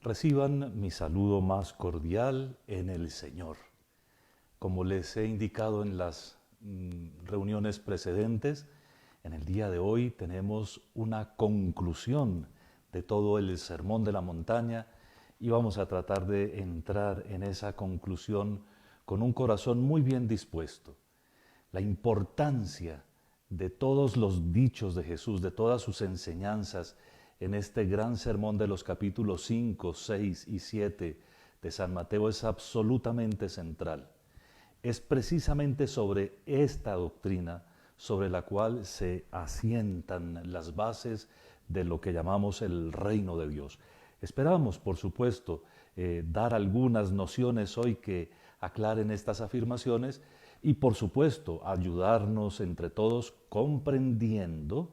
Reciban mi saludo más cordial en el Señor. Como les he indicado en las reuniones precedentes, en el día de hoy tenemos una conclusión de todo el Sermón de la Montaña y vamos a tratar de entrar en esa conclusión con un corazón muy bien dispuesto. La importancia de todos los dichos de Jesús, de todas sus enseñanzas en este gran sermón de los capítulos 5, 6 y 7 de San Mateo es absolutamente central. Es precisamente sobre esta doctrina sobre la cual se asientan las bases de lo que llamamos el reino de Dios. Esperamos, por supuesto, dar algunas nociones hoy que aclaren estas afirmaciones y, por supuesto, ayudarnos entre todos comprendiendo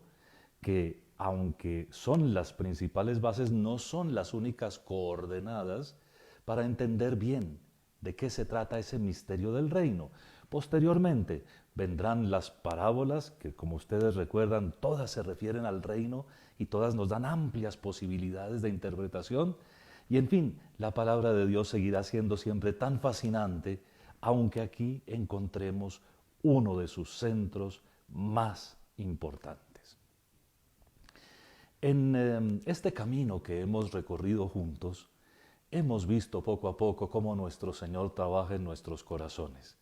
que, aunque son las principales bases, no son las únicas coordenadas para entender bien de qué se trata ese misterio del reino. Posteriormente vendrán las parábolas que, como ustedes recuerdan, todas se refieren al reino y todas nos dan amplias posibilidades de interpretación. Y en fin, la palabra de Dios seguirá siendo siempre tan fascinante, aunque aquí encontremos uno de sus centros más importantes. En este camino que hemos recorrido juntos, hemos visto poco a poco cómo nuestro Señor trabaja en nuestros corazones.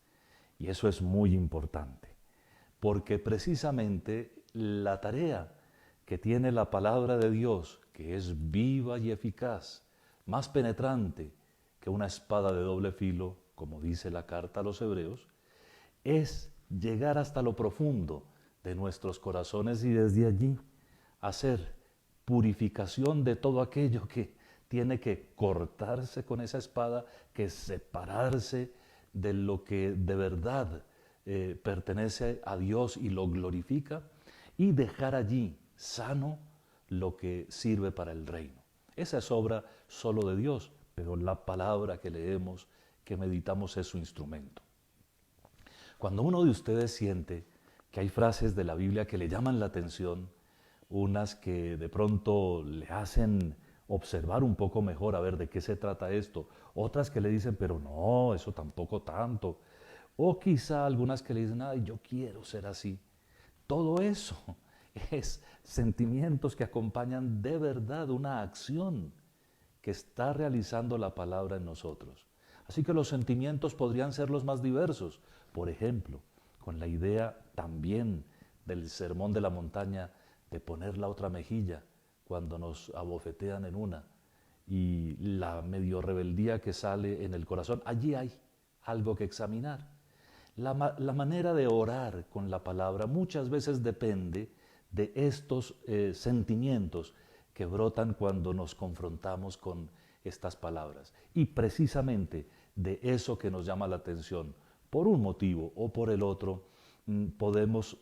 Y eso es muy importante, porque precisamente la tarea que tiene la palabra de Dios, que es viva y eficaz, más penetrante que una espada de doble filo, como dice la carta a los Hebreos, es llegar hasta lo profundo de nuestros corazones y desde allí hacer purificación de todo aquello que tiene que cortarse con esa espada, que separarse de lo que de verdad pertenece a Dios y lo glorifica, y dejar allí sano lo que sirve para el reino. Esa es obra solo de Dios, pero la palabra que leemos, que meditamos, es su instrumento. Cuando uno de ustedes siente que hay frases de la Biblia que le llaman la atención, unas que de pronto le hacen observar un poco mejor a ver de qué se trata esto, otras que le dicen, pero no, eso tampoco tanto, o quizá algunas que le dicen, ay, yo quiero ser así. Todo eso es sentimientos que acompañan de verdad una acción que está realizando la palabra en nosotros. Así que los sentimientos podrían ser los más diversos. Por ejemplo, con la idea también del sermón de la montaña de poner la otra mejilla cuando nos abofetean en una, y la medio rebeldía que sale en el corazón, allí hay algo que examinar. La manera de orar con la palabra muchas veces depende de estos sentimientos que brotan cuando nos confrontamos con estas palabras. Y precisamente de eso que nos llama la atención, por un motivo o por el otro, podemos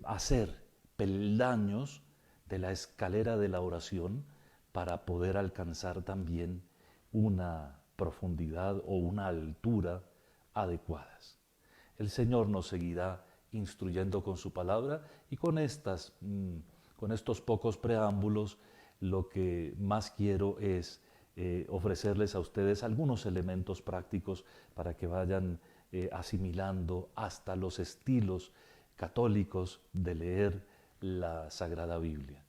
hacer peldaños de la escalera de la oración para poder alcanzar también una profundidad o una altura adecuadas. El Señor nos seguirá instruyendo con su palabra y con estos pocos preámbulos, lo que más quiero es ofrecerles a ustedes algunos elementos prácticos para que vayan asimilando hasta los estilos católicos de leer la Sagrada Biblia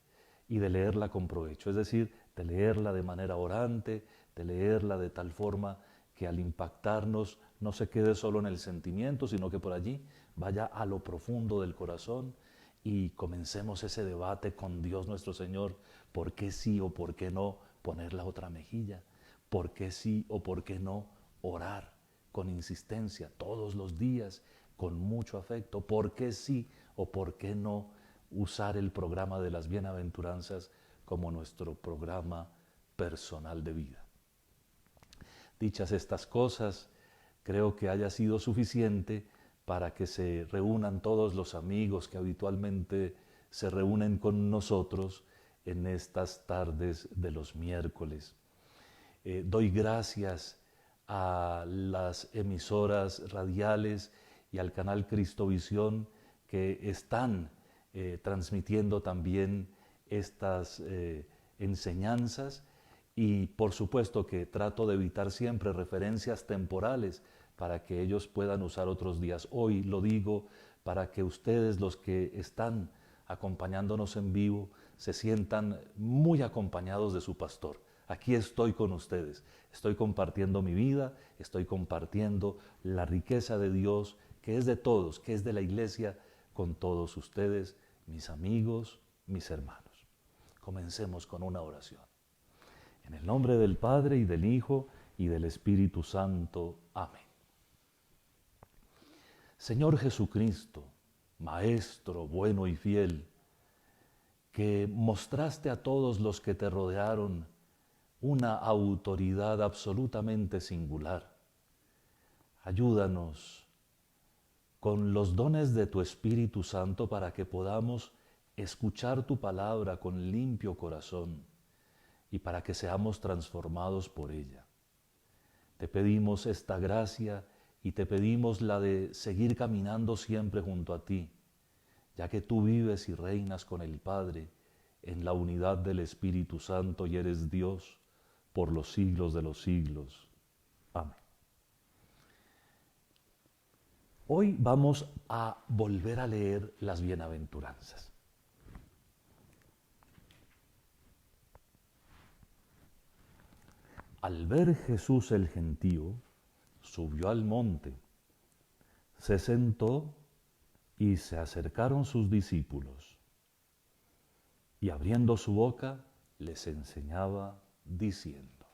y de leerla con provecho, es decir, de leerla de manera orante, de leerla de tal forma que al impactarnos no se quede solo en el sentimiento, sino que por allí vaya a lo profundo del corazón y comencemos ese debate con Dios nuestro Señor, ¿por qué sí o por qué no poner la otra mejilla? ¿Por qué sí o por qué no orar con insistencia todos los días, con mucho afecto? ¿Por qué sí o por qué no usar el programa de las bienaventuranzas como nuestro programa personal de vida? Dichas estas cosas, creo que haya sido suficiente para que se reúnan todos los amigos que habitualmente se reúnen con nosotros en estas tardes de los miércoles. Doy gracias a las emisoras radiales y al canal Cristovisión que están transmitiendo también estas enseñanzas, Y por supuesto que trato de evitar siempre referencias temporales para que ellos puedan usar otros días. Hoy lo digo para que ustedes, los que están acompañándonos en vivo, se sientan muy acompañados de su pastor. Aquí estoy con ustedes, estoy compartiendo mi vida, estoy compartiendo la riqueza de Dios, que es de todos, que es de la iglesia, con todos ustedes, mis amigos, mis hermanos. Comencemos con una oración. En el nombre del Padre, y del Hijo, y del Espíritu Santo. Amén. Señor Jesucristo, Maestro bueno y fiel, que mostraste a todos los que te rodearon una autoridad absolutamente singular. Ayúdanos con los dones de tu Espíritu Santo para que podamos escuchar tu palabra con limpio corazón y para que seamos transformados por ella. Te pedimos esta gracia y te pedimos la de seguir caminando siempre junto a ti, ya que tú vives y reinas con el Padre en la unidad del Espíritu Santo y eres Dios por los siglos de los siglos. Amén. Hoy vamos a volver a leer las bienaventuranzas. Al ver Jesús el gentío, subió al monte, se sentó y se acercaron sus discípulos. Y abriendo su boca, les enseñaba diciendo: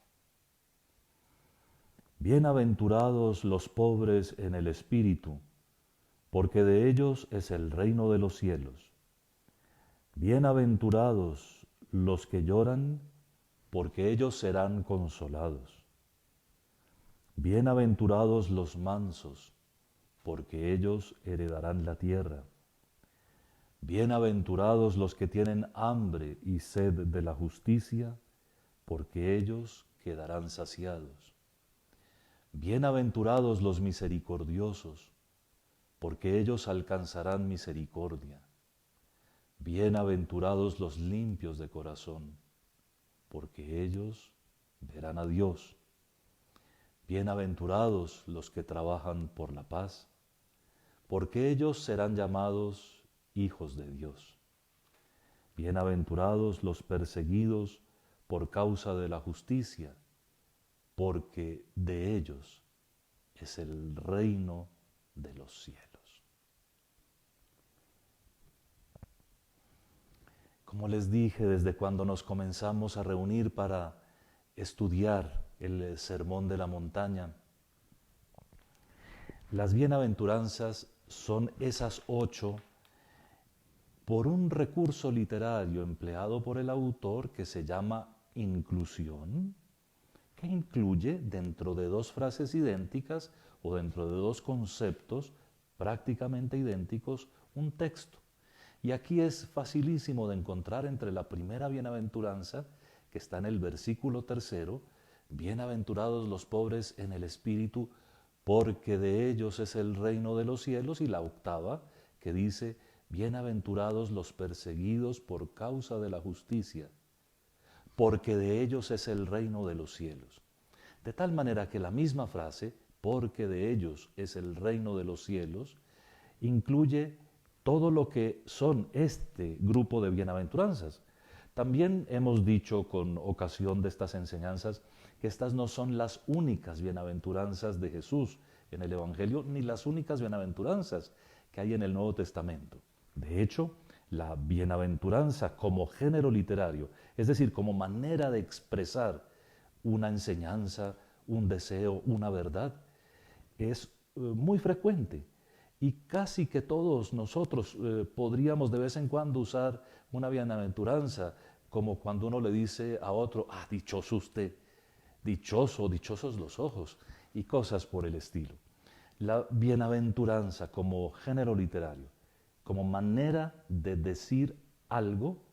Bienaventurados los pobres en el espíritu, porque de ellos es el reino de los cielos. Bienaventurados los que lloran, porque ellos serán consolados. Bienaventurados los mansos, porque ellos heredarán la tierra. Bienaventurados los que tienen hambre y sed de la justicia, porque ellos quedarán saciados. Bienaventurados los misericordiosos, porque ellos alcanzarán misericordia. Bienaventurados los limpios de corazón, porque ellos verán a Dios. Bienaventurados los que trabajan por la paz, porque ellos serán llamados hijos de Dios. Bienaventurados los perseguidos por causa de la justicia, porque de ellos es el reino de los cielos. Como les dije, desde cuando nos comenzamos a reunir para estudiar el Sermón de la Montaña, las bienaventuranzas son esas 8 por un recurso literario empleado por el autor que se llama inclusión, que incluye dentro de 2 frases idénticas o dentro de 2 conceptos prácticamente idénticos un texto. Y aquí es facilísimo de encontrar entre la primera bienaventuranza, que está en el versículo 3, bienaventurados los pobres en el espíritu, porque de ellos es el reino de los cielos, y la 8ª, que dice, bienaventurados los perseguidos por causa de la justicia, porque de ellos es el reino de los cielos. De tal manera que la misma frase, porque de ellos es el reino de los cielos, incluye todo lo que son este grupo de bienaventuranzas. También hemos dicho con ocasión de estas enseñanzas que estas no son las únicas bienaventuranzas de Jesús en el Evangelio, ni las únicas bienaventuranzas que hay en el Nuevo Testamento. De hecho, la bienaventuranza como género literario, es decir, como manera de expresar una enseñanza, un deseo, una verdad, es muy frecuente. Y casi que todos nosotros podríamos de vez en cuando usar una bienaventuranza, como cuando uno le dice a otro, dichoso usted, dichoso, dichosos los ojos, y cosas por el estilo. La bienaventuranza como género literario, como manera de decir algo,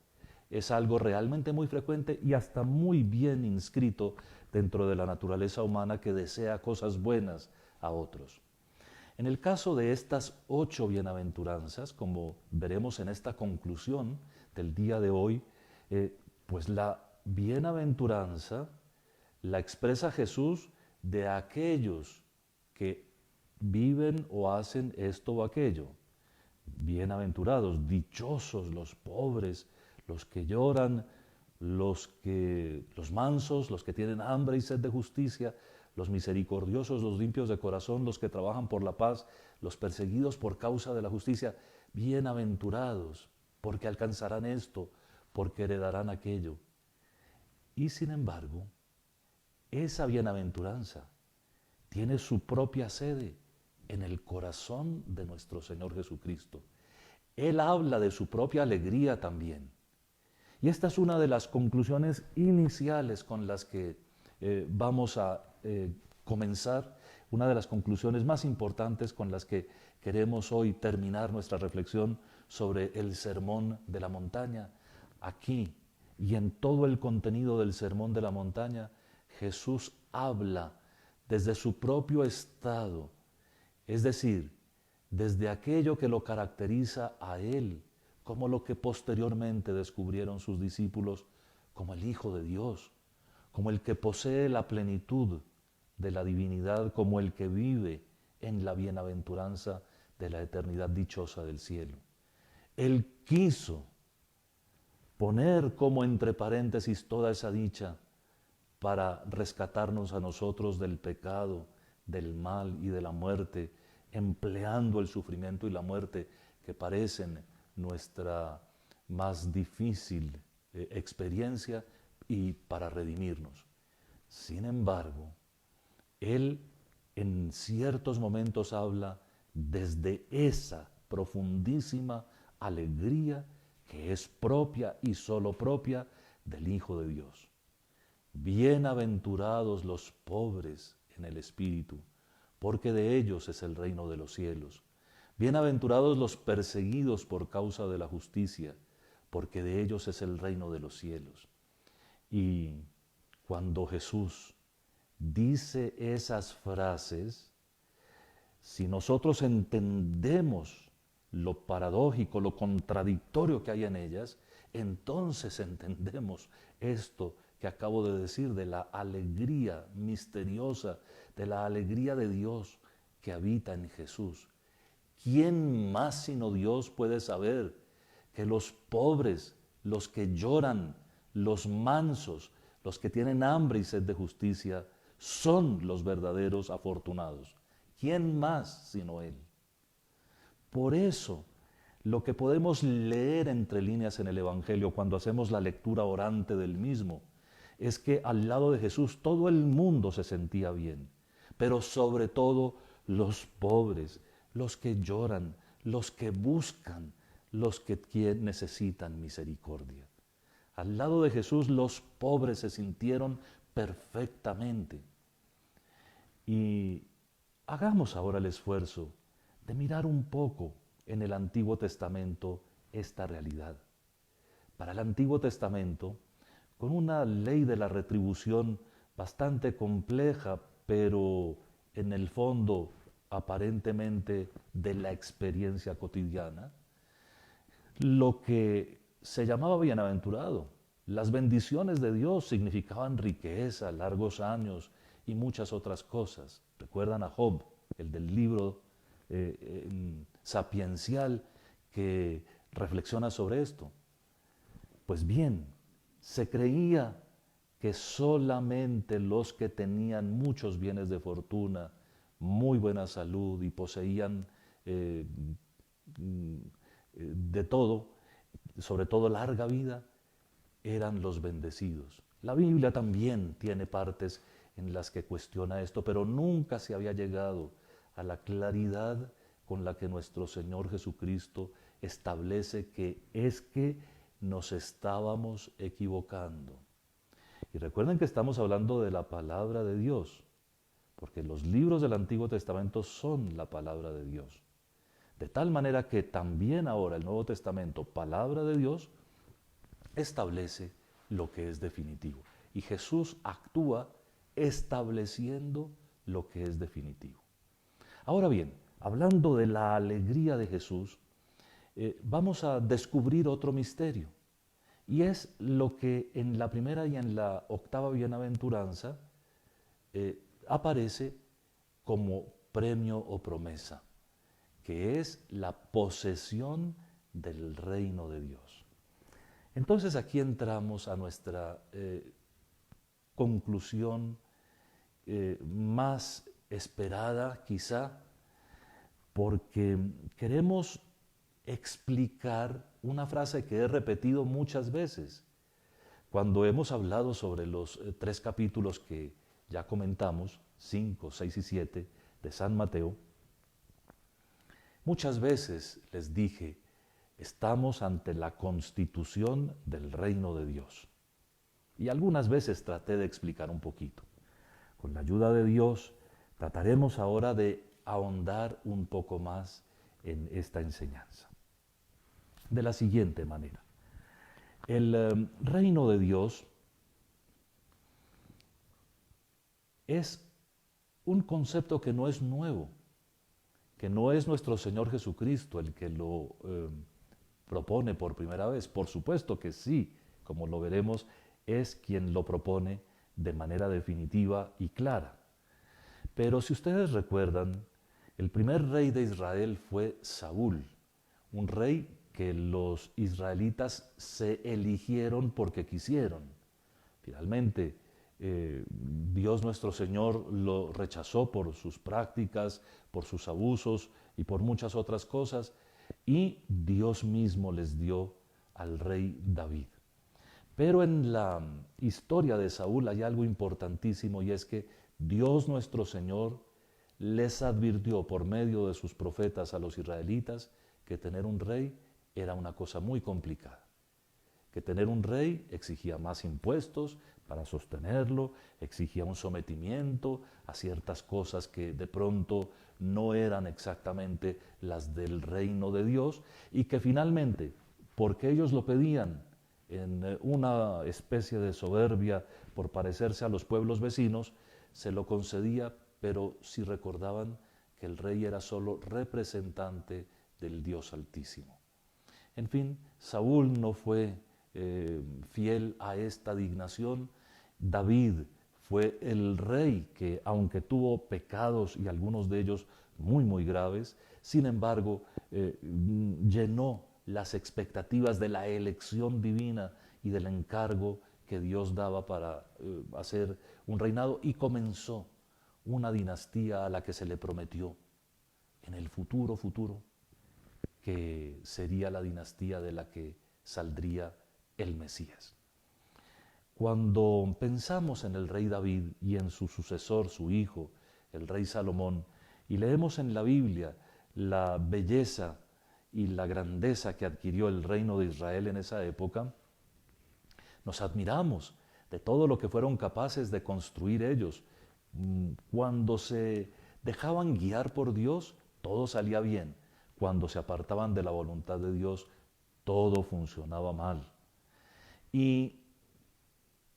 es algo realmente muy frecuente y hasta muy bien inscrito dentro de la naturaleza humana que desea cosas buenas a otros. En el caso de estas 8 bienaventuranzas, como veremos en esta conclusión del día de hoy, pues la bienaventuranza la expresa Jesús de aquellos que viven o hacen esto o aquello. Bienaventurados, dichosos los pobres, los que lloran, los mansos, los que tienen hambre y sed de justicia, los misericordiosos, los limpios de corazón, los que trabajan por la paz, los perseguidos por causa de la justicia. Bienaventurados, porque alcanzarán esto, porque heredarán aquello. Y sin embargo, esa bienaventuranza tiene su propia sede en el corazón de nuestro Señor Jesucristo. Él habla de su propia alegría también. Y esta es una de las conclusiones iniciales con las que vamos a comenzar, una de las conclusiones más importantes con las que queremos hoy terminar nuestra reflexión sobre el Sermón de la Montaña. Aquí y en todo el contenido del Sermón de la Montaña, Jesús habla desde su propio estado, es decir, desde aquello que lo caracteriza a Él, como lo que posteriormente descubrieron sus discípulos como el Hijo de Dios, como el que posee la plenitud de la divinidad, como el que vive en la bienaventuranza de la eternidad dichosa del cielo. Él quiso poner como entre paréntesis toda esa dicha para rescatarnos a nosotros del pecado, del mal y de la muerte, empleando el sufrimiento y la muerte que parecen nuestra más difícil experiencia y para redimirnos. Sin embargo, Él en ciertos momentos habla desde esa profundísima alegría que es propia y solo propia del Hijo de Dios. Bienaventurados los pobres en el espíritu, porque de ellos es el reino de los cielos. Bienaventurados los perseguidos por causa de la justicia, porque de ellos es el reino de los cielos. Y cuando Jesús dice esas frases, si nosotros entendemos lo paradójico, lo contradictorio que hay en ellas, entonces entendemos esto que acabo de decir de la alegría misteriosa, de la alegría de Dios que habita en Jesús. ¿Quién más sino Dios puede saber que los pobres, los que lloran, los mansos, los que tienen hambre y sed de justicia, son los verdaderos afortunados? ¿Quién más sino Él? Por eso, lo que podemos leer entre líneas en el Evangelio cuando hacemos la lectura orante del mismo, es que al lado de Jesús todo el mundo se sentía bien, pero sobre todo los pobres, los que lloran, los que buscan, los que necesitan misericordia. Al lado de Jesús los pobres se sintieron perfectamente. Y hagamos ahora el esfuerzo de mirar un poco en el Antiguo Testamento esta realidad. Para el Antiguo Testamento, con una ley de la retribución bastante compleja, pero en el fondo aparentemente de la experiencia cotidiana, lo que se llamaba bienaventurado, las bendiciones de Dios significaban riqueza, largos años y muchas otras cosas. Recuerdan a Job, el del libro sapiencial que reflexiona sobre esto. Pues bien, se creía que solamente los que tenían muchos bienes de fortuna, muy buena salud y poseían de todo, sobre todo larga vida, eran los bendecidos. La Biblia también tiene partes en las que cuestiona esto, pero nunca se había llegado a la claridad con la que nuestro Señor Jesucristo establece que es que nos estábamos equivocando. Y recuerden que estamos hablando de la palabra de Dios, porque los libros del Antiguo Testamento son la palabra de Dios. De tal manera que también ahora el Nuevo Testamento, palabra de Dios, establece lo que es definitivo. Y Jesús actúa estableciendo lo que es definitivo. Ahora bien, hablando de la alegría de Jesús, vamos a descubrir otro misterio. Y es lo que en la primera y en la octava bienaventuranza aparece como premio o promesa, que es la posesión del reino de Dios. Entonces aquí entramos a nuestra conclusión más esperada quizá, porque queremos explicar una frase que he repetido muchas veces. Cuando hemos hablado sobre los 3 capítulos que ya comentamos, 5, 6 y 7 de San Mateo, muchas veces les dije, estamos ante la constitución del reino de Dios. Y algunas veces traté de explicar un poquito. Con la ayuda de Dios, trataremos ahora de ahondar un poco más en esta enseñanza. De la siguiente manera. El reino de Dios es un concepto que no es nuevo, que no es nuestro Señor Jesucristo el que lo propone por primera vez. Por supuesto que sí, como lo veremos, es quien lo propone de manera definitiva y clara. Pero si ustedes recuerdan, el primer rey de Israel fue Saúl, un rey que los israelitas se eligieron porque quisieron. Finalmente, Dios nuestro Señor lo rechazó por sus prácticas, por sus abusos y por muchas otras cosas, y Dios mismo les dio al rey David. Pero en la historia de Saúl hay algo importantísimo, y es que Dios nuestro Señor les advirtió por medio de sus profetas a los israelitas que tener un rey era una cosa muy complicada, que tener un rey exigía más impuestos para sostenerlo, exigía un sometimiento a ciertas cosas que de pronto no eran exactamente las del reino de Dios, y que finalmente, porque ellos lo pedían en una especie de soberbia por parecerse a los pueblos vecinos, se lo concedía, pero si recordaban que el rey era solo representante del Dios Altísimo. En fin, Saúl no fue fiel a esta dignación. David fue el rey que, aunque tuvo pecados y algunos de ellos muy graves, sin embargo, llenó las expectativas de la elección divina y del encargo que Dios daba para hacer un reinado, y comenzó una dinastía a la que se le prometió en el futuro que sería la dinastía de la que saldría el Mesías. Cuando pensamos en el rey David y en su sucesor, su hijo, el rey Salomón, y leemos en la Biblia la belleza y la grandeza que adquirió el reino de Israel en esa época, nos admiramos de todo lo que fueron capaces de construir ellos. Cuando se dejaban guiar por Dios, todo salía bien. Cuando se apartaban de la voluntad de Dios, todo funcionaba mal. Y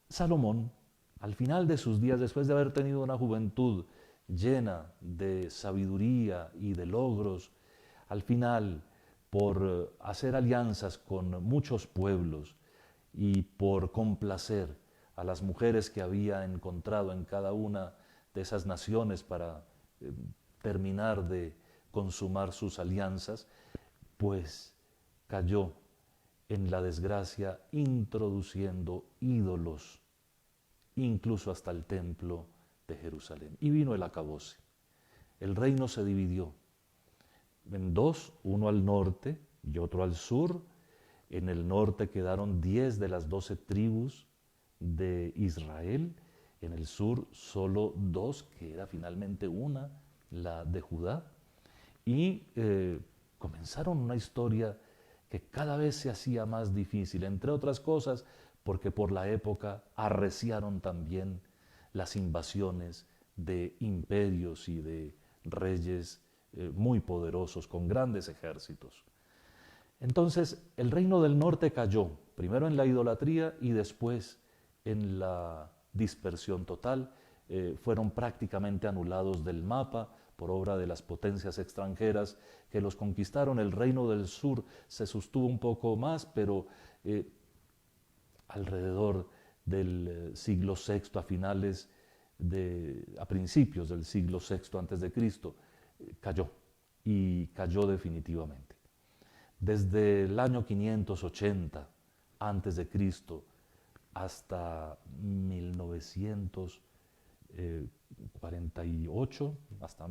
Salomón, al final de sus días, después de haber tenido una juventud llena de sabiduría y de logros, al final, por hacer alianzas con muchos pueblos y por complacer a las mujeres que había encontrado en cada una de esas naciones para terminar de consumar sus alianzas, pues cayó en la desgracia introduciendo ídolos, incluso hasta el templo de Jerusalén. Y vino el acabose. El reino se dividió en dos, uno al norte y otro al sur. En el norte quedaron 10 de las 12 tribus de Israel. En el sur solo 2, que era finalmente una, la de Judá. Y comenzaron una historia que cada vez se hacía más difícil, entre otras cosas porque por la época arreciaron también las invasiones de imperios y de reyes muy poderosos con grandes ejércitos. Entonces el reino del norte cayó, primero en la idolatría y después en la dispersión total. Fueron prácticamente anulados del mapa por obra de las potencias extranjeras que los conquistaron. El reino del sur se sostuvo un poco más, pero alrededor del siglo sexto, a principios del siglo sexto antes de Cristo, cayó y cayó definitivamente. Desde el año 580 antes de Cristo hasta 1948, hasta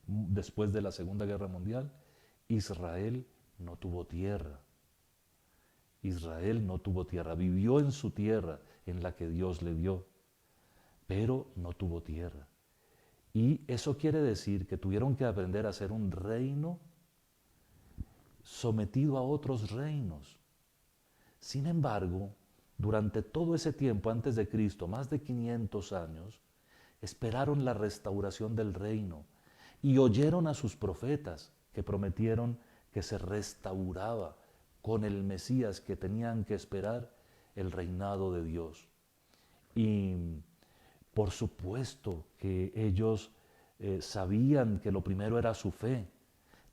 después de la Segunda Guerra Mundial, Israel no tuvo tierra. Israel no tuvo tierra, vivió en su tierra en la que Dios le dio, pero no tuvo tierra. Y eso quiere decir que tuvieron que aprender a ser un reino sometido a otros reinos. Sin embargo, durante todo ese tiempo antes de Cristo, más de 500 años, esperaron la restauración del reino y oyeron a sus profetas que prometieron que se restauraba con el Mesías, que tenían que esperar el reinado de Dios. Y por supuesto que ellos sabían que lo primero era su fe.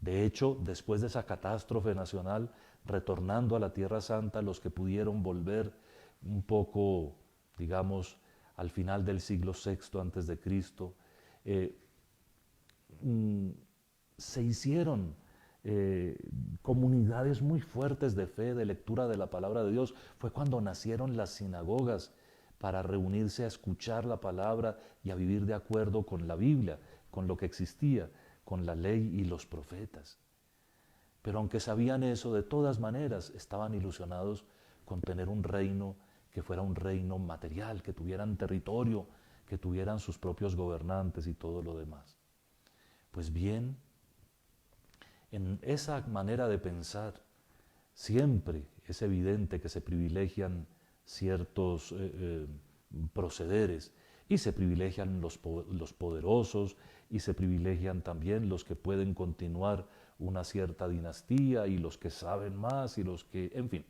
De hecho, después de esa catástrofe nacional, retornando a la Tierra Santa, los que pudieron volver un poco, digamos, al final del siglo VI antes de Cristo, se hicieron comunidades muy fuertes de fe, de lectura de la palabra de Dios. Fue cuando nacieron las sinagogas para reunirse a escuchar la palabra y a vivir de acuerdo con la Biblia, con lo que existía, con la ley y los profetas. Pero aunque sabían eso, de todas maneras estaban ilusionados con tener un reino que fuera un reino material, que tuvieran territorio, que tuvieran sus propios gobernantes y todo lo demás. Pues bien, en esa manera de pensar, siempre es evidente que se privilegian ciertos procederes y se privilegian los poderosos y se privilegian también los que pueden continuar una cierta dinastía y los que saben más y los que, en fin.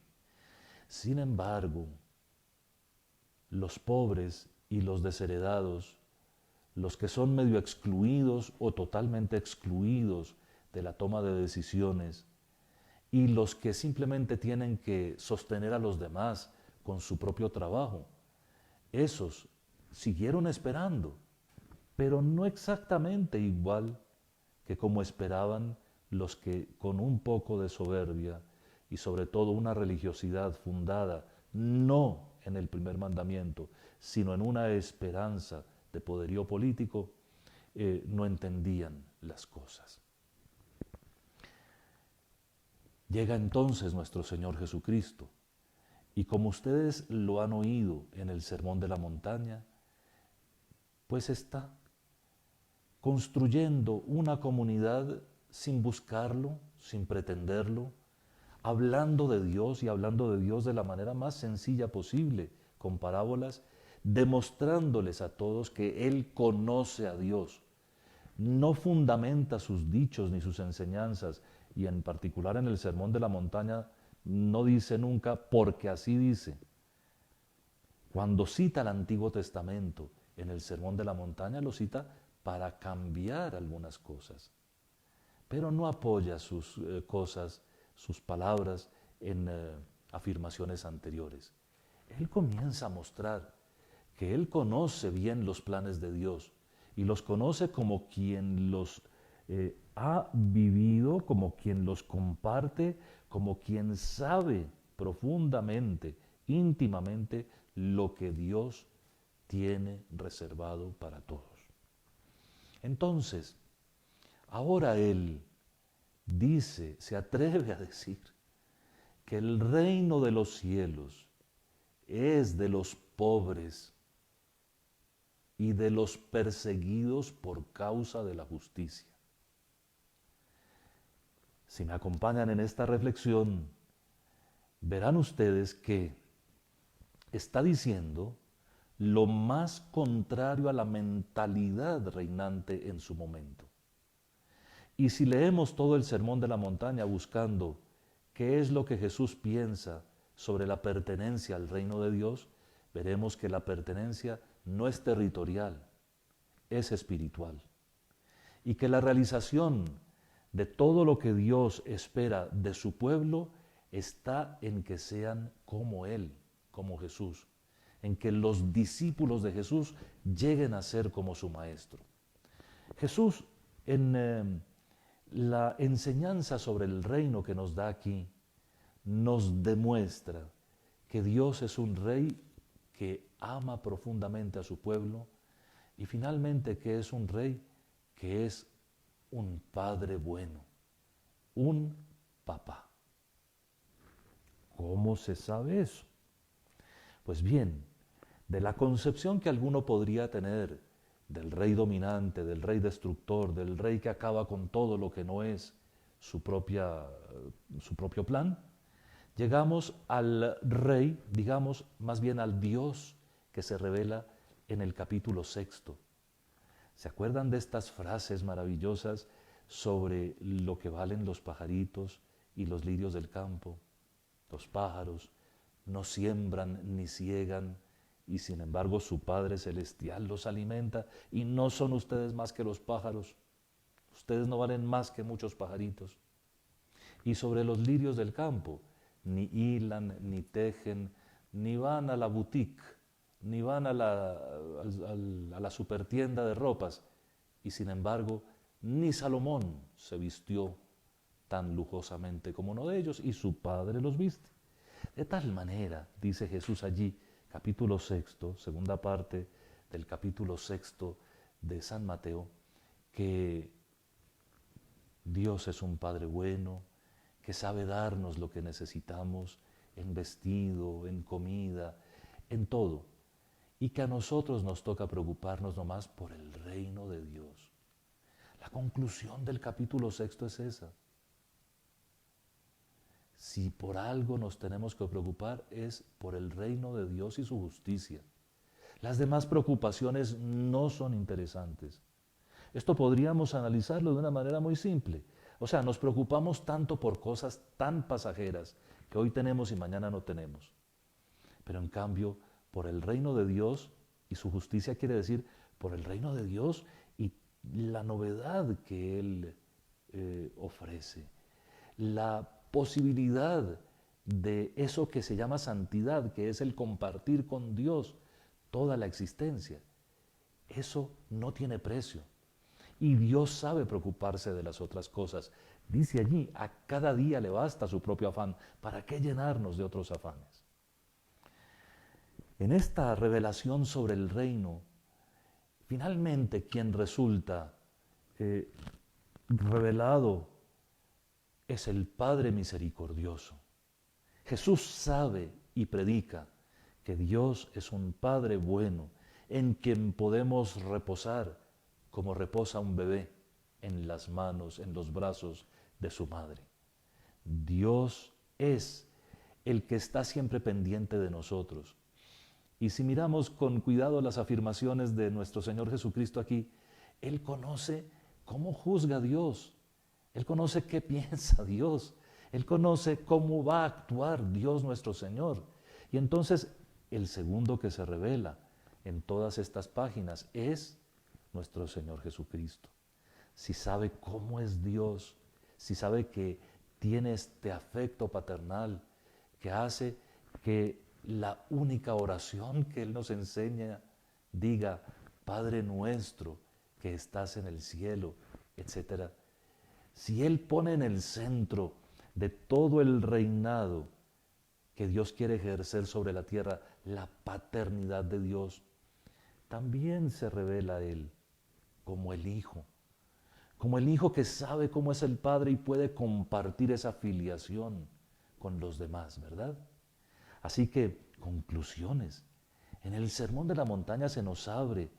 Sin embargo, los pobres y los desheredados, los que son medio excluidos o totalmente excluidos de la toma de decisiones, y los que simplemente tienen que sostener a los demás con su propio trabajo, esos siguieron esperando, pero no exactamente igual que como esperaban los que con un poco de soberbia y sobre todo una religiosidad fundada no en el primer mandamiento, sino en una esperanza de poderío político, no entendían las cosas. Llega entonces nuestro Señor Jesucristo, y como ustedes lo han oído en el Sermón de la Montaña, pues está construyendo una comunidad sin buscarlo, sin pretenderlo, hablando de Dios y hablando de Dios de la manera más sencilla posible, con parábolas, demostrándoles a todos que Él conoce a Dios. No fundamenta sus dichos ni sus enseñanzas, y en particular en el Sermón de la Montaña no dice nunca porque así dice. Cuando cita el Antiguo Testamento en el Sermón de la Montaña lo cita para cambiar algunas cosas, pero no apoya sus cosas, sus palabras en afirmaciones anteriores. Él comienza a mostrar que Él conoce bien los planes de Dios y los conoce como quien los ha vivido, como quien los comparte, como quien sabe profundamente, íntimamente, lo que Dios tiene reservado para todos. Entonces, ahora Él dice, se atreve a decir, que el reino de los cielos es de los pobres y de los perseguidos por causa de la justicia. Si me acompañan en esta reflexión, verán ustedes que está diciendo lo más contrario a la mentalidad reinante en su momento. Y si leemos todo el Sermón de la Montaña buscando qué es lo que Jesús piensa sobre la pertenencia al reino de Dios, veremos que la pertenencia no es territorial, es espiritual. Y que la realización de todo lo que Dios espera de su pueblo está en que sean como Él. como Jesús, en que los discípulos de Jesús lleguen a ser como su Maestro. Jesús, en la enseñanza sobre el reino que nos da aquí, nos demuestra que Dios es un rey que ama profundamente a su pueblo y finalmente que es un rey que es un padre bueno, un papá. ¿Cómo se sabe eso? Pues bien, de la concepción que alguno podría tener del rey dominante, del rey destructor, del rey que acaba con todo lo que no es su propio plan, llegamos al rey, digamos, más bien al Dios que se revela en el capítulo 6. ¿Se acuerdan de estas frases maravillosas sobre lo que valen los pajaritos y los lirios del campo? Los pájaros no siembran ni ciegan, y sin embargo su Padre Celestial los alimenta, y no son ustedes más que los pájaros. Ustedes no valen más que muchos pajaritos. Y sobre los lirios del campo, ni hilan, ni tejen, ni van a la boutique, ni van a la supertienda de ropas, y sin embargo, ni Salomón se vistió tan lujosamente como uno de ellos, y su Padre los viste. De tal manera, dice Jesús allí, capítulo 6, segunda parte del capítulo 6 de San Mateo, que Dios es un Padre bueno, que sabe darnos lo que necesitamos en vestido, en comida, en todo, y que a nosotros nos toca preocuparnos nomás por el reino de Dios. La conclusión del capítulo 6 es esa. Si por algo nos tenemos que preocupar es por el reino de Dios y su justicia. Las demás preocupaciones no son interesantes. Esto podríamos analizarlo de una manera muy simple. O sea, nos preocupamos tanto por cosas tan pasajeras que hoy tenemos y mañana no tenemos. Pero en cambio, por el reino de Dios y su justicia quiere decir por el reino de Dios y la novedad que Él ofrece, la posibilidad de eso que se llama santidad, que es el compartir con Dios toda la existencia. Eso no tiene precio. Y Dios sabe preocuparse de las otras cosas. Dice allí, a cada día le basta su propio afán. ¿Para qué llenarnos de otros afanes? En esta revelación sobre el reino, finalmente quien resulta revelado es el Padre misericordioso. Jesús sabe y predica que Dios es un Padre bueno en quien podemos reposar como reposa un bebé en las manos, en los brazos de su madre. Dios es el que está siempre pendiente de nosotros. Y si miramos con cuidado las afirmaciones de nuestro Señor Jesucristo aquí, Él conoce cómo juzga Dios. Él conoce qué piensa Dios. Él conoce cómo va a actuar Dios nuestro Señor. Y entonces el segundo que se revela en todas estas páginas es nuestro Señor Jesucristo. Si sabe cómo es Dios, si sabe que tiene este afecto paternal que hace que la única oración que Él nos enseña diga, Padre nuestro que estás en el cielo, etc. Si Él pone en el centro de todo el reinado que Dios quiere ejercer sobre la tierra, la paternidad de Dios, también se revela Él como el Hijo que sabe cómo es el Padre y puede compartir esa filiación con los demás, ¿verdad? Así que, conclusiones. En el Sermón de la Montaña se nos abre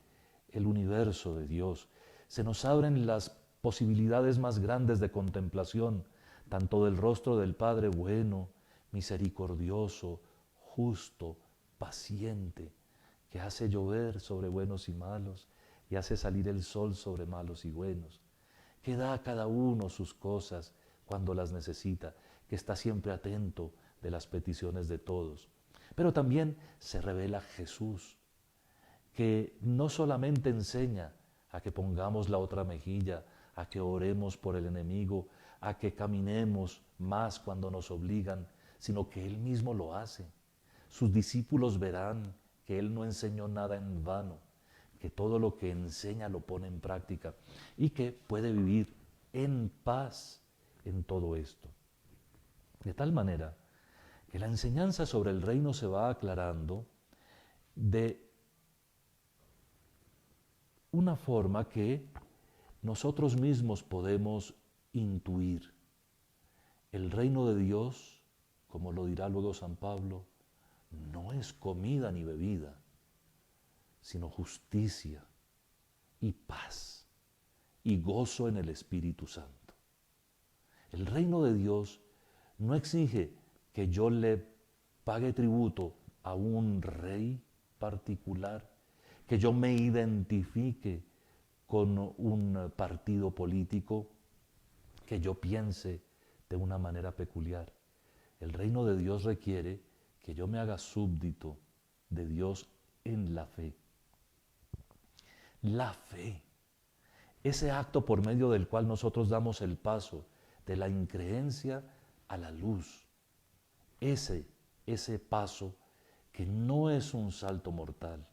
el universo de Dios, se nos abren las posibilidades más grandes de contemplación, tanto del rostro del Padre bueno, misericordioso, justo, paciente, que hace llover sobre buenos y malos y hace salir el sol sobre malos y buenos, que da a cada uno sus cosas cuando las necesita, que está siempre atento de las peticiones de todos. Pero también se revela Jesús, que no solamente enseña a que pongamos la otra mejilla, a que oremos por el enemigo, a que caminemos más cuando nos obligan, sino que Él mismo lo hace. sus discípulos verán que Él no enseñó nada en vano, que todo lo que enseña lo pone en práctica y que puede vivir en paz en todo esto. De tal manera que la enseñanza sobre el reino se va aclarando de una forma que nosotros mismos podemos intuir. El reino de Dios, como lo dirá luego San Pablo, no es comida ni bebida, sino justicia y paz y gozo en el Espíritu Santo. El reino de Dios no exige que yo le pague tributo a un rey particular, que yo me identifique con un partido político, que yo piense de una manera peculiar. El reino de Dios requiere que yo me haga súbdito de Dios en la fe. La fe, ese acto por medio del cual nosotros damos el paso de la increencia a la luz. Ese paso que no es un salto mortal,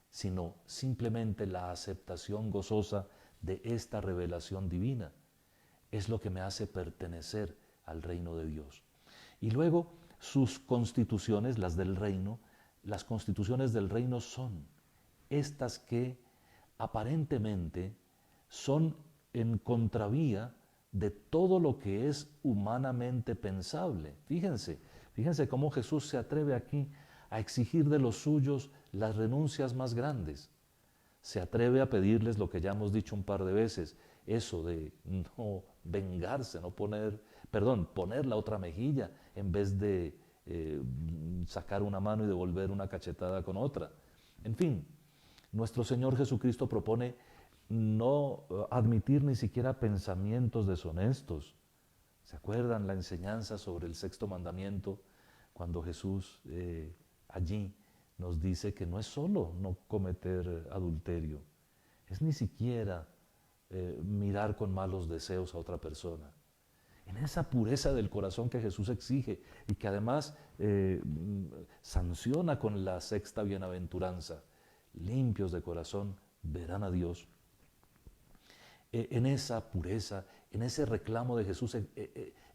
sino simplemente la aceptación gozosa de esta revelación divina, es lo que me hace pertenecer al reino de Dios. Y luego sus constituciones, las del reino, las constituciones del reino son estas que aparentemente son en contravía de todo lo que es humanamente pensable. Fíjense cómo Jesús se atreve aquí a exigir de los suyos las renuncias más grandes. Se atreve a pedirles lo que ya hemos dicho un par de veces, eso de no vengarse, poner la otra mejilla en vez de sacar una mano y devolver una cachetada con otra. En fin, nuestro Señor Jesucristo propone no admitir ni siquiera pensamientos deshonestos. ¿Se acuerdan la enseñanza sobre el sexto mandamiento? Cuando Jesús allí nos dice que no es solo no cometer adulterio, es ni siquiera mirar con malos deseos a otra persona. En esa pureza del corazón que Jesús exige y que además sanciona con la sexta bienaventuranza, limpios de corazón verán a Dios. En esa pureza, en ese reclamo de Jesús,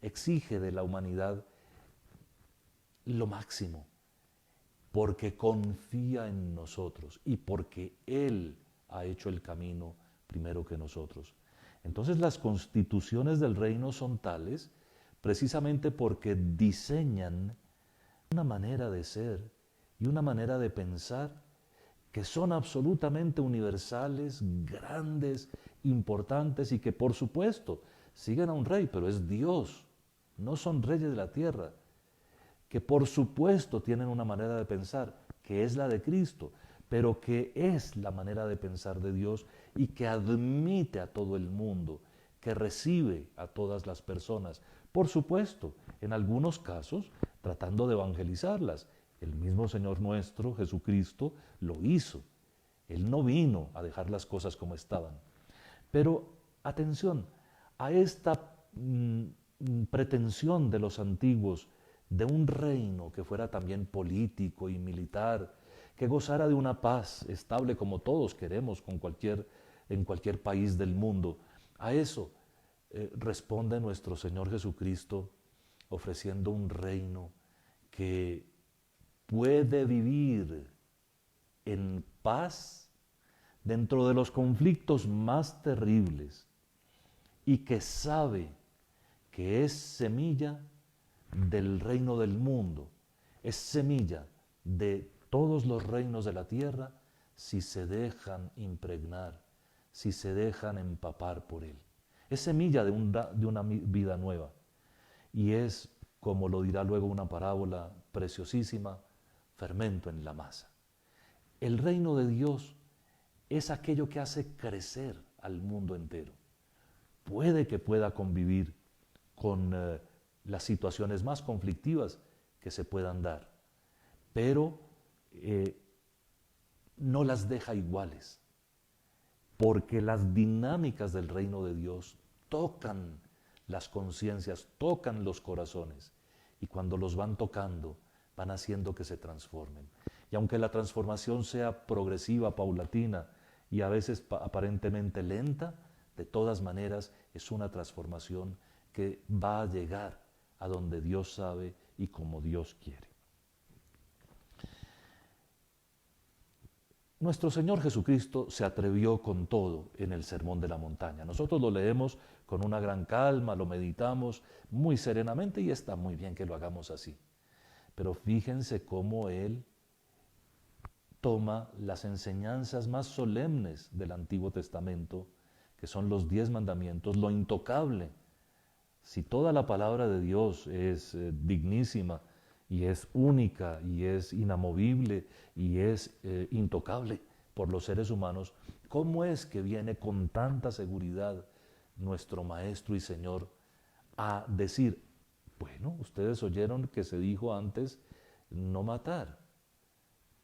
exige de la humanidad lo máximo, porque confía en nosotros y porque Él ha hecho el camino primero que nosotros. Entonces las constituciones del reino son tales precisamente porque diseñan una manera de ser y una manera de pensar que son absolutamente universales, grandes, importantes y que por supuesto siguen a un rey, pero es Dios, no son reyes de la tierra, que por supuesto tienen una manera de pensar, que es la de Cristo, pero que es la manera de pensar de Dios y que admite a todo el mundo, que recibe a todas las personas, por supuesto, en algunos casos tratando de evangelizarlas. El mismo Señor nuestro, Jesucristo, lo hizo. Él no vino a dejar las cosas como estaban. Pero, atención, a esta pretensión de los antiguos de un reino que fuera también político y militar, que gozara de una paz estable como todos queremos en cualquier país del mundo. A eso responde nuestro Señor Jesucristo ofreciendo un reino que puede vivir en paz dentro de los conflictos más terribles y que sabe que es semilla del reino del mundo, es semilla de todos los reinos de la tierra si se dejan impregnar, si se dejan empapar por él. Es semilla de una vida nueva y es, como lo dirá luego una parábola preciosísima, fermento en la masa. El reino de Dios es aquello que hace crecer al mundo entero. Puede que pueda convivir con las situaciones más conflictivas que se puedan dar, pero no las deja iguales, porque las dinámicas del reino de Dios tocan las conciencias, tocan los corazones, y cuando los van tocando, van haciendo que se transformen. Y aunque la transformación sea progresiva, paulatina y a veces aparentemente lenta, de todas maneras es una transformación que va a llegar a donde Dios sabe y como Dios quiere. Nuestro Señor Jesucristo se atrevió con todo en el Sermón de la Montaña. Nosotros lo leemos con una gran calma, lo meditamos muy serenamente y está muy bien que lo hagamos así. Pero fíjense cómo Él toma las enseñanzas más solemnes del Antiguo Testamento, que son los 10 mandamientos, lo intocable. Si toda la palabra de Dios es dignísima y es única y es inamovible y es intocable por los seres humanos, ¿cómo es que viene con tanta seguridad nuestro Maestro y Señor a decir, bueno, ustedes oyeron que se dijo antes no matar,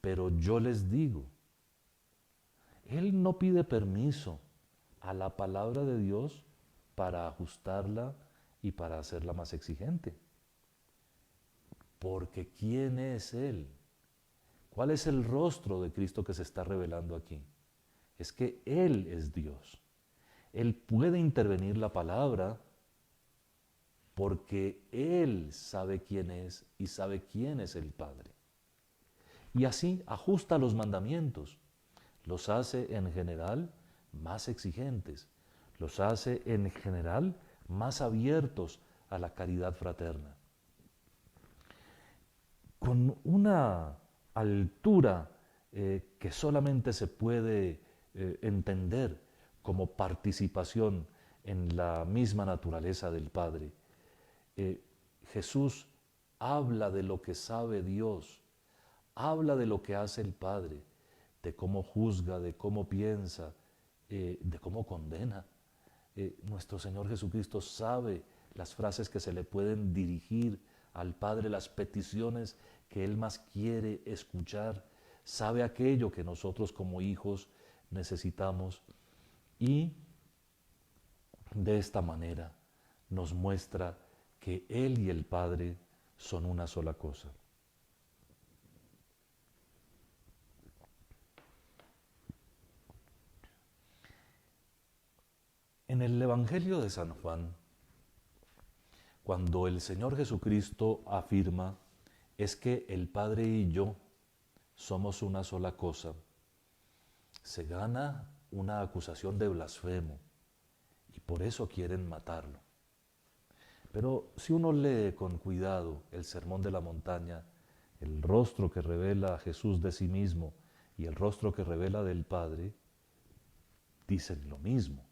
pero yo les digo, Él no pide permiso a la palabra de Dios para ajustarla y para hacerla más exigente? Porque ¿quién es Él? ¿Cuál es el rostro de Cristo que se está revelando aquí? Es que Él es Dios. Él puede intervenir la palabra porque Él sabe quién es y sabe quién es el Padre. Y así ajusta los mandamientos. Los hace en general más exigentes. Los hace en general más abiertos a la caridad fraterna. Con una altura que solamente se puede entender como participación en la misma naturaleza del Padre. Jesús habla de lo que sabe Dios, habla de lo que hace el Padre, de cómo juzga, de cómo piensa, de cómo condena. Nuestro Señor Jesucristo sabe las frases que se le pueden dirigir al Padre, las peticiones que Él más quiere escuchar, sabe aquello que nosotros como hijos necesitamos y de esta manera nos muestra que Él y el Padre son una sola cosa. En el Evangelio de San Juan, cuando el Señor Jesucristo afirma es que el Padre y yo somos una sola cosa, se gana una acusación de blasfemo y por eso quieren matarlo. Pero si uno lee con cuidado el Sermón de la Montaña, el rostro que revela Jesús de sí mismo y el rostro que revela del Padre, dicen lo mismo.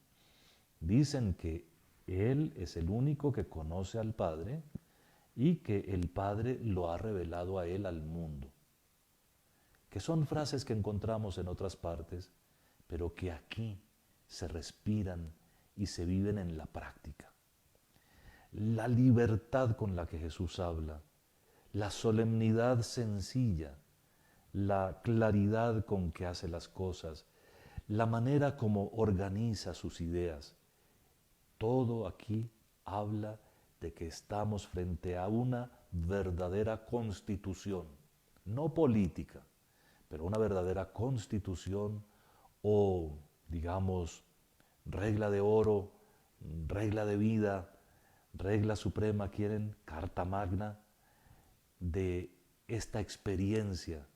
Dicen que Él es el único que conoce al Padre y que el Padre lo ha revelado a Él al mundo. Que son frases que encontramos en otras partes, pero que aquí se respiran y se viven en la práctica. La libertad con la que Jesús habla, la solemnidad sencilla, la claridad con que hace las cosas, la manera como organiza sus ideas, todo aquí habla de que estamos frente a una verdadera constitución, no política, pero una verdadera constitución o, digamos, regla de oro, regla de vida, regla suprema, quieren, carta magna de esta experiencia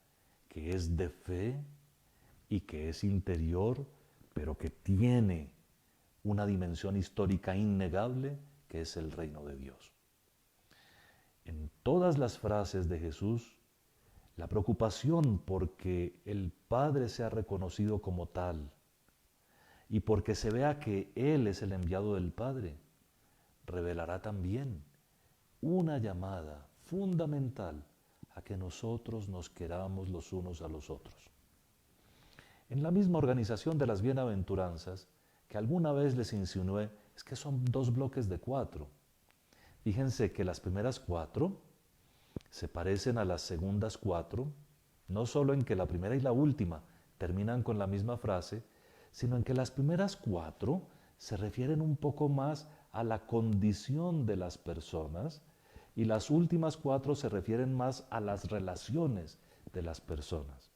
que es de fe y que es interior, pero que tiene una dimensión histórica innegable que es el reino de Dios. En todas las frases de Jesús, la preocupación porque el Padre sea reconocido como tal y porque se vea que Él es el enviado del Padre, revelará también una llamada fundamental a que nosotros nos queramos los unos a los otros. En la misma organización de las bienaventuranzas, que alguna vez les insinué, es que son 2 bloques de 4. Fíjense que las primeras 4 se parecen a las segundas 4, no solo en que la primera y la última terminan con la misma frase, sino en que las primeras 4 se refieren un poco más a la condición de las personas y las últimas 4 se refieren más a las relaciones de las personas.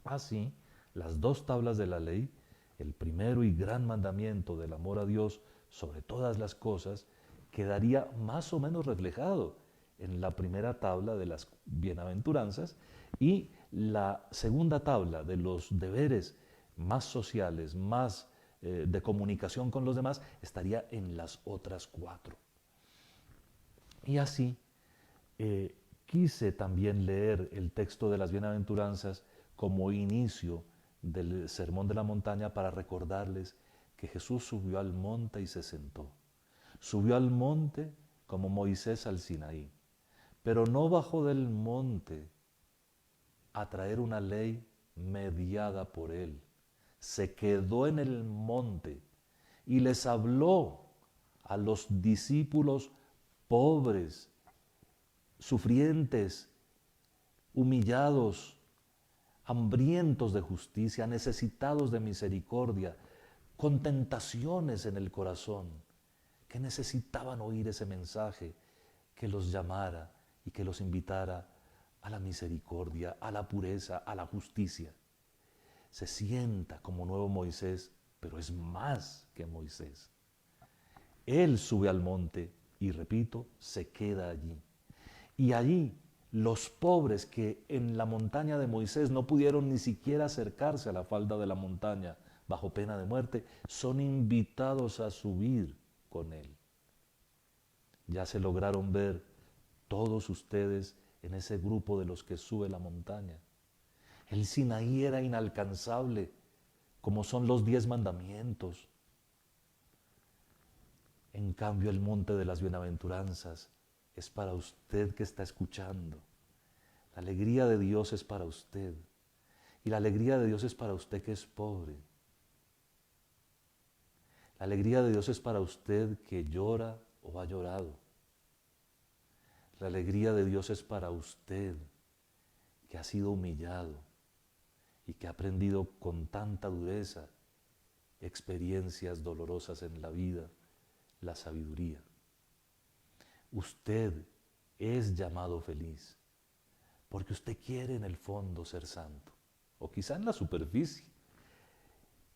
Así, las 2 tablas de la ley, el primero y gran mandamiento del amor a Dios sobre todas las cosas, quedaría más o menos reflejado en la primera tabla de las bienaventuranzas, y la segunda tabla de los deberes más sociales, más de comunicación con los demás, estaría en las otras 4. Y así quise también leer el texto de las bienaventuranzas como inicio del Sermón de la Montaña para recordarles que Jesús subió al monte y se sentó. Subió al monte como Moisés al Sinaí, pero no bajó del monte a traer una ley mediada por él. Se quedó en el monte y les habló a los discípulos pobres, sufrientes, humillados, hambrientos de justicia, necesitados de misericordia, con tentaciones en el corazón, que necesitaban oír ese mensaje que los llamara y que los invitara a la misericordia, a la pureza, a la justicia. Se sienta como nuevo Moisés, pero es más que Moisés. Él sube al monte y, repito, se queda allí. Y allí los pobres que en la montaña de Moisés no pudieron ni siquiera acercarse a la falda de la montaña bajo pena de muerte, son invitados a subir con él. Ya se lograron ver todos ustedes en ese grupo de los que sube la montaña. El Sinaí era inalcanzable, como son los 10 mandamientos. En cambio, el monte de las bienaventuranzas es para usted que está escuchando. La alegría de Dios es para usted. Y la alegría de Dios es para usted que es pobre. La alegría de Dios es para usted que llora o ha llorado. La alegría de Dios es para usted que ha sido humillado y que ha aprendido con tanta dureza experiencias dolorosas en la vida, la sabiduría. Usted es llamado feliz porque usted quiere en el fondo ser santo, o quizá en la superficie.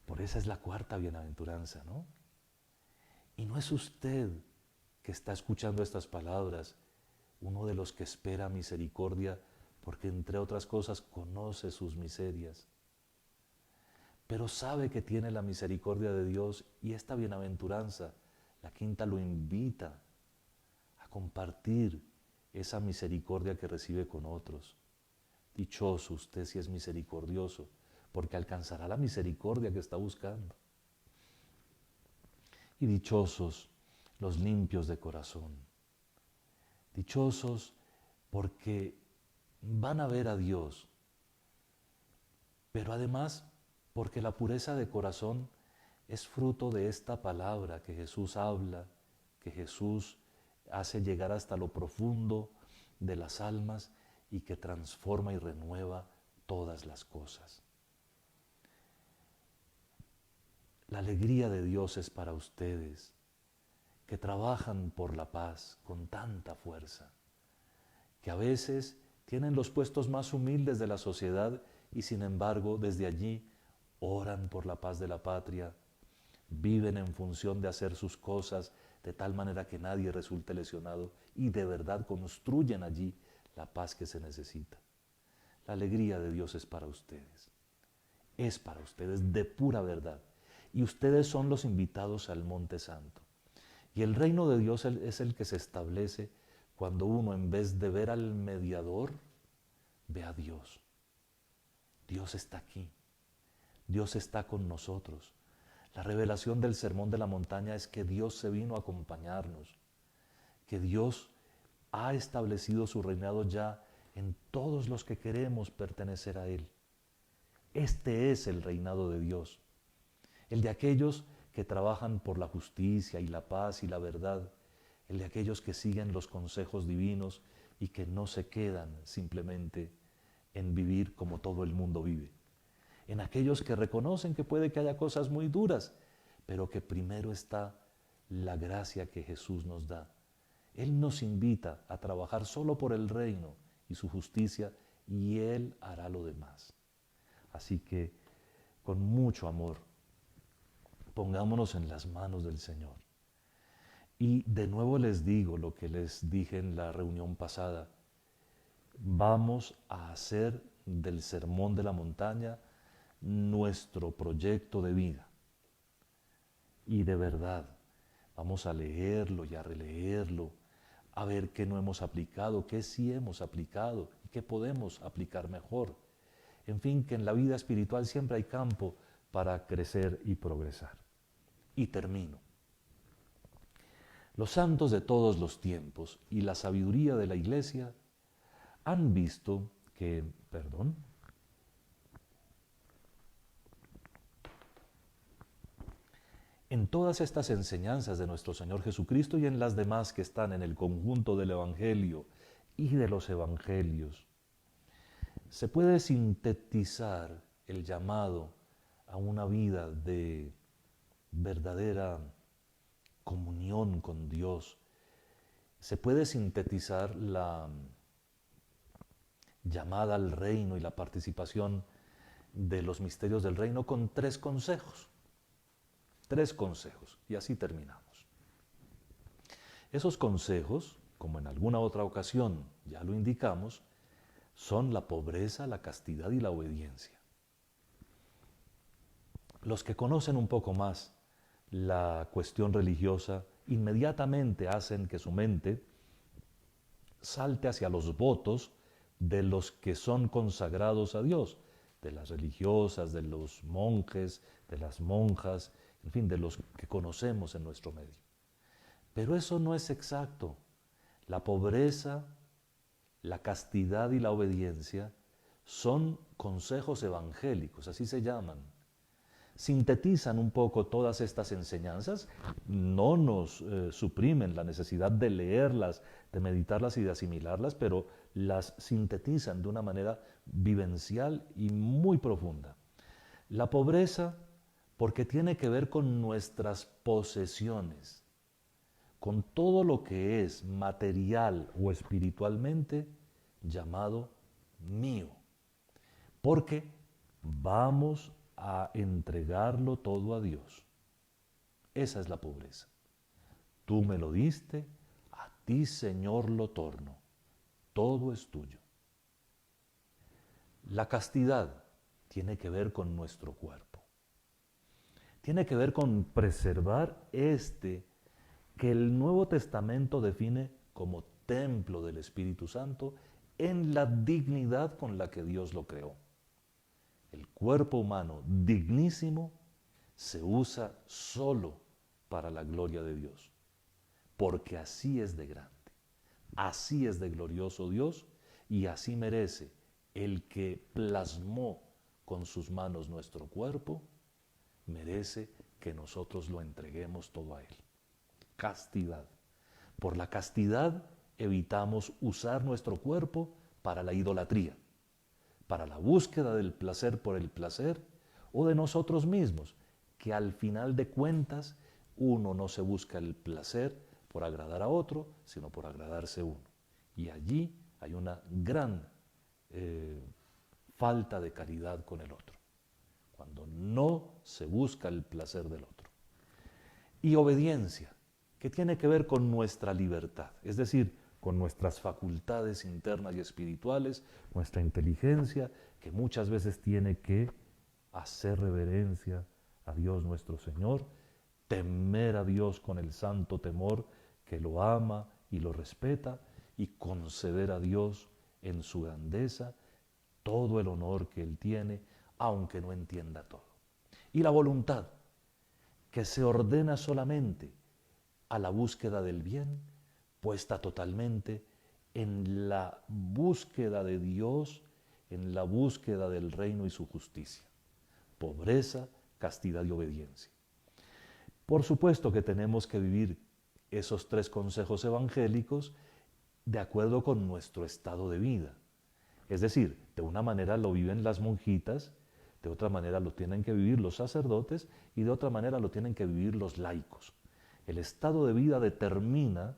Por esa es la 4ª bienaventuranza, ¿no? Y no es usted que está escuchando estas palabras uno de los que espera misericordia porque, entre otras cosas, conoce sus miserias, pero sabe que tiene la misericordia de Dios, y esta bienaventuranza, la 5ª, lo invita a compartir esa misericordia que recibe con otros. Dichoso usted si es misericordioso, porque alcanzará la misericordia que está buscando. Y dichosos los limpios de corazón. Dichosos porque van a ver a Dios, pero además porque la pureza de corazón es fruto de esta palabra que Jesús habla, que Jesús hace llegar hasta lo profundo de las almas y que transforma y renueva todas las cosas. La alegría de Dios es para ustedes, que trabajan por la paz con tanta fuerza, que a veces tienen los puestos más humildes de la sociedad y sin embargo desde allí oran por la paz de la patria, viven en función de hacer sus cosas de tal manera que nadie resulte lesionado y de verdad construyen allí la paz que se necesita. La alegría de Dios es para ustedes de pura verdad, y ustedes son los invitados al Monte Santo. Y el reino de Dios es el que se establece cuando uno, en vez de ver al mediador, ve a Dios. Dios está aquí. Dios está con nosotros. La revelación del Sermón de la Montaña es que Dios se vino a acompañarnos, que Dios ha establecido su reinado ya en todos los que queremos pertenecer a Él. Este es el reinado de Dios, el de aquellos que trabajan por la justicia y la paz y la verdad, el de aquellos que siguen los consejos divinos y que no se quedan simplemente en vivir como todo el mundo vive, en aquellos que reconocen que puede que haya cosas muy duras, pero que primero está la gracia que Jesús nos da, Él nos invita a trabajar solo por el reino y su justicia, y Él hará lo demás. Así que, con mucho amor, pongámonos en las manos del Señor. Y de nuevo les digo lo que les dije en la reunión pasada. Vamos a hacer del Sermón de la Montaña nuestro proyecto de vida. Y de verdad, vamos a leerlo y a releerlo, a ver qué no hemos aplicado, qué sí hemos aplicado y qué podemos aplicar mejor. En fin, que en la vida espiritual siempre hay campo para crecer y progresar. Y termino. Los santos de todos los tiempos y la sabiduría de la Iglesia han visto que, en todas estas enseñanzas de nuestro Señor Jesucristo y en las demás que están en el conjunto del Evangelio y de los Evangelios, se puede sintetizar el llamado a una vida de verdadera comunión con Dios. Se puede sintetizar la llamada al reino y la participación de los misterios del reino con tres consejos. Tres consejos, y así terminamos. Esos consejos, como en alguna otra ocasión ya lo indicamos, son la pobreza, la castidad y la obediencia. Los que conocen un poco más la cuestión religiosa inmediatamente hacen que su mente salte hacia los votos de los que son consagrados a Dios, de las religiosas, de los monjes, de las monjas, en fin, de los que conocemos en nuestro medio. Pero eso no es exacto. La pobreza, la castidad y la obediencia son consejos evangélicos, así se llaman. Sintetizan un poco todas estas enseñanzas, no nos suprimen la necesidad de leerlas, de meditarlas y de asimilarlas, pero las sintetizan de una manera vivencial y muy profunda. La pobreza, porque tiene que ver con nuestras posesiones, con todo lo que es material o espiritualmente llamado mío, porque vamos a entregarlo todo a Dios. Esa es la pobreza. Tú me lo diste, a ti, Señor, lo torno. Todo es tuyo. La castidad tiene que ver con nuestro cuerpo. Tiene que ver con preservar que el Nuevo Testamento define como templo del Espíritu Santo en la dignidad con la que Dios lo creó. El cuerpo humano dignísimo se usa solo para la gloria de Dios, porque así es de grande, así es de glorioso Dios y así merece el que plasmó con sus manos nuestro cuerpo, merece que nosotros lo entreguemos todo a Él. Castidad. Por la castidad evitamos usar nuestro cuerpo para la idolatría, para la búsqueda del placer por el placer o de nosotros mismos, que al final de cuentas uno no se busca el placer por agradar a otro, sino por agradarse uno. Y allí hay una gran falta de caridad con el otro, cuando no se busca el placer del otro. Y obediencia, que tiene que ver con nuestra libertad, es decir, con nuestras facultades internas y espirituales, nuestra inteligencia, que muchas veces tiene que hacer reverencia a Dios nuestro Señor, temer a Dios con el santo temor que lo ama y lo respeta, y conceder a Dios en su grandeza todo el honor que Él tiene, aunque no entienda todo. Y la voluntad, que se ordena solamente a la búsqueda del bien, puesta totalmente en la búsqueda de Dios, en la búsqueda del reino y su justicia. Pobreza, castidad y obediencia. Por supuesto que tenemos que vivir esos tres consejos evangélicos de acuerdo con nuestro estado de vida. Es decir, de una manera lo viven las monjitas, de otra manera lo tienen que vivir los sacerdotes y de otra manera lo tienen que vivir los laicos. El estado de vida determina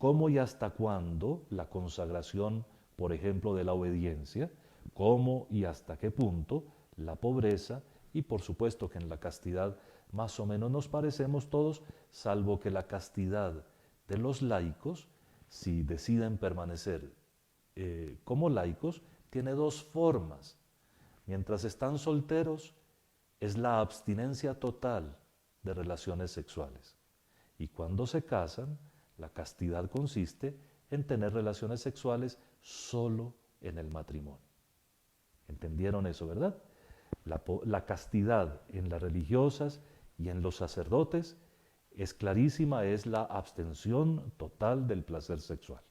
cómo y hasta cuándo la consagración, por ejemplo, de la obediencia, cómo y hasta qué punto la pobreza, y por supuesto que en la castidad más o menos nos parecemos todos, salvo que la castidad de los laicos, si deciden permanecer como laicos, tiene dos formas. Mientras están solteros, es la abstinencia total de relaciones sexuales. Y cuando se casan, la castidad consiste en tener relaciones sexuales solo en el matrimonio. ¿Entendieron eso, verdad? La castidad en las religiosas y en los sacerdotes es clarísima, es la abstención total del placer sexual.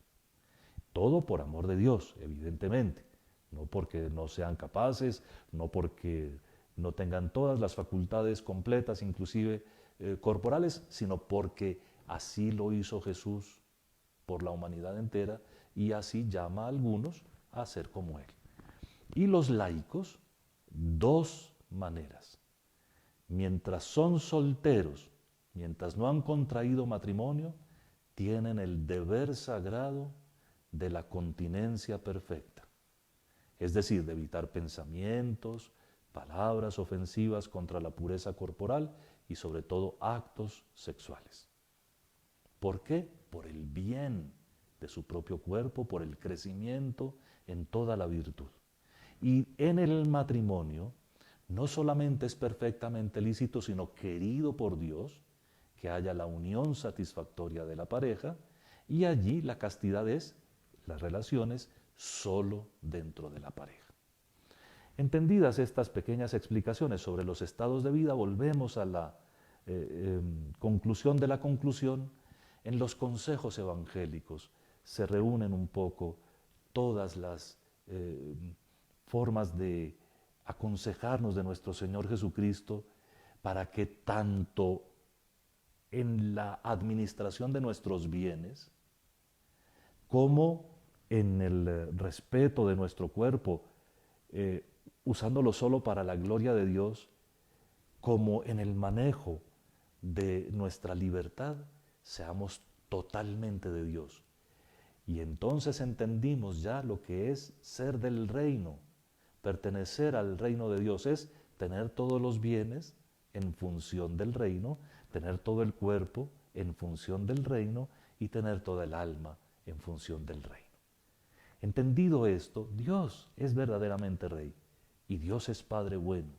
Todo por amor de Dios, evidentemente. No porque no sean capaces, no porque no tengan todas las facultades completas, inclusive corporales, sino porque así lo hizo Jesús por la humanidad entera y así llama a algunos a ser como Él. Y los laicos, dos maneras. Mientras son solteros, mientras no han contraído matrimonio, tienen el deber sagrado de la continencia perfecta. Es decir, de evitar pensamientos, palabras ofensivas contra la pureza corporal y sobre todo actos sexuales. ¿Por qué? Por el bien de su propio cuerpo, por el crecimiento en toda la virtud. Y en el matrimonio no solamente es perfectamente lícito, sino querido por Dios, que haya la unión satisfactoria de la pareja, y allí la castidad es las relaciones solo dentro de la pareja. Entendidas estas pequeñas explicaciones sobre los estados de vida, volvemos a la conclusión de la conclusión. En los consejos evangélicos se reúnen un poco todas las formas de aconsejarnos de nuestro Señor Jesucristo para que tanto en la administración de nuestros bienes como en el respeto de nuestro cuerpo, usándolo solo para la gloria de Dios, como en el manejo de nuestra libertad, seamos totalmente de Dios. Y entonces entendimos ya lo que es ser del reino, pertenecer al reino de Dios, es tener todos los bienes en función del reino, tener todo el cuerpo en función del reino y tener toda el alma en función del reino. Entendido esto, Dios es verdaderamente Rey y Dios es Padre bueno,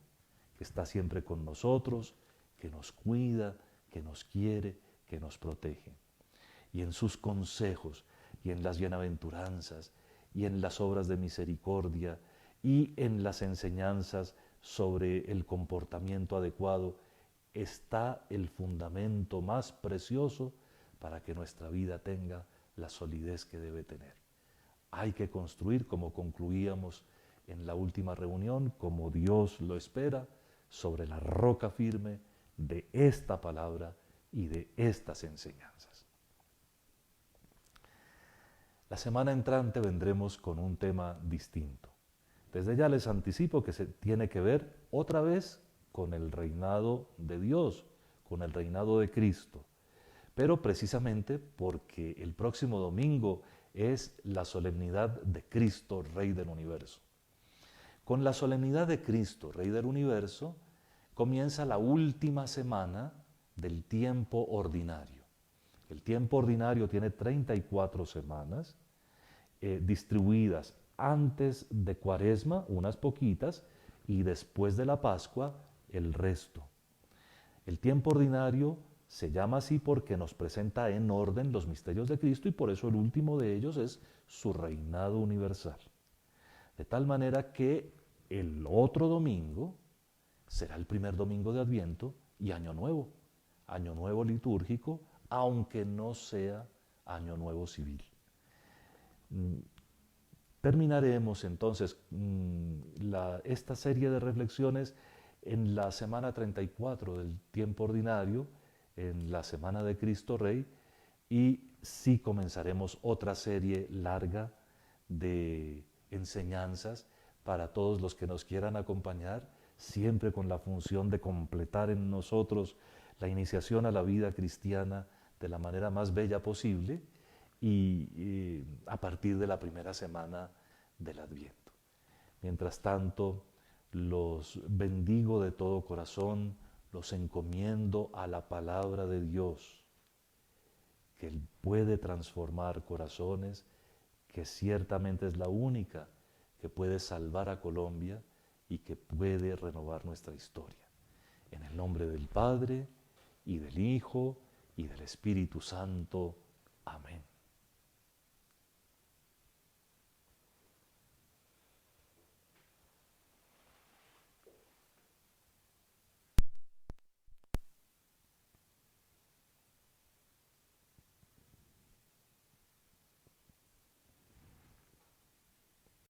que está siempre con nosotros, que nos cuida, que nos quiere, que nos protege. Y en sus consejos y en las bienaventuranzas y en las obras de misericordia y en las enseñanzas sobre el comportamiento adecuado está el fundamento más precioso para que nuestra vida tenga la solidez que debe tener. Hay que construir, como concluíamos en la última reunión, como Dios lo espera, sobre la roca firme de esta palabra y de estas enseñanzas. La semana entrante vendremos con un tema distinto. Desde ya les anticipo que se tiene que ver otra vez con el reinado de Dios, con el reinado de Cristo, pero precisamente porque el próximo domingo es la solemnidad de Cristo, Rey del Universo. Con la solemnidad de Cristo, Rey del Universo, comienza la última semana del tiempo ordinario. El tiempo ordinario tiene 34 semanas distribuidas antes de Cuaresma, unas poquitas, y después de la Pascua, el resto. El tiempo ordinario se llama así porque nos presenta en orden los misterios de Cristo y por eso el último de ellos es su reinado universal. De tal manera que el otro domingo será el primer domingo de Adviento y Año Nuevo litúrgico, aunque no sea Año Nuevo civil. Terminaremos entonces esta serie de reflexiones en la semana 34 del tiempo ordinario, en la semana de Cristo Rey, y sí comenzaremos otra serie larga de enseñanzas para todos los que nos quieran acompañar, siempre con la función de completar en nosotros la iniciación a la vida cristiana de la manera más bella posible y a partir de la primera semana del Adviento. Mientras tanto, los bendigo de todo corazón, los encomiendo a la palabra de Dios, que Él puede transformar corazones, que ciertamente es la única que puede salvar a Colombia y que puede renovar nuestra historia. En el nombre del Padre, y del Hijo, y del Espíritu Santo.